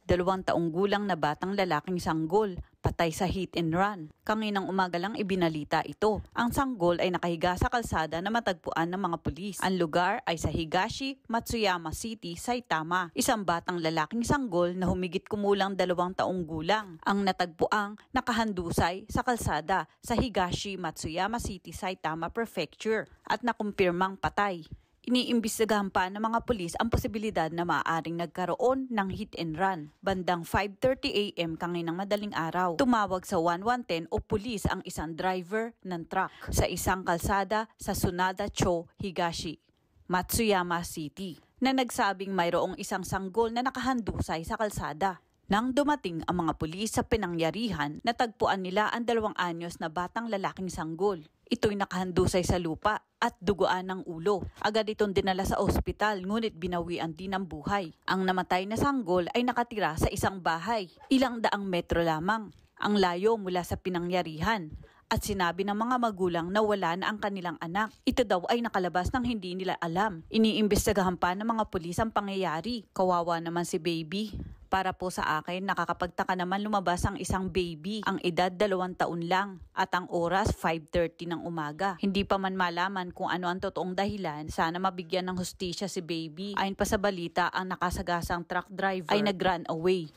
2 taong gulang na batang lalaking sanggol, patay sa hit and run. Kanginang umaga lang ibinalita ito. Ang sanggol ay nakahiga sa kalsada na matagpuan ng mga pulis. Ang lugar ay sa Higashi, Matsuyama City, Saitama. Isang batang lalaking sanggol na humigit kumulang 2 taong gulang ang natagpuang nakahandusay sa kalsada sa Higashi, Matsuyama City, Saitama Prefecture at nakumpirmang patay. Iniimbestigahan pa ng mga pulis ang posibilidad na maaaring nagkaroon ng hit and run. Bandang 5:30 AM kanginang madaling araw, tumawag sa 1110 o pulis ang isang driver ng truck sa isang kalsada sa Tsunada-cho, Higashi, Matsuyama City, na nagsabing mayroong isang sanggol na nakahandusay sa kalsada. Nang dumating ang mga pulis sa pinangyarihan, natagpuan nila ang 2 anyos na batang lalaking sanggol. Ito'y nakahandusay sa lupa at duguan ng ulo. Agad itong dinala sa ospital, ngunit binawian din ng buhay. Ang namatay na sanggol ay nakatira sa isang bahay, ilang daang metro lamang ang layo mula sa pinangyarihan. At sinabi ng mga magulang na wala na ang kanilang anak. Ito daw ay nakalabas ng hindi nila alam. Iniimbestigahan pa ng mga pulis ang pangyayari. Kawawa naman si baby. Para po sa akin, nakakapagtaka naman lumabas ang isang baby. Ang edad 2 taon lang at ang oras 5:30 ng umaga. Hindi pa man malaman kung ano ang totoong dahilan. Sana mabigyan ng hustisya si baby. Ayon pa sa balita, ang nakasagasang truck driver ay nag-run away.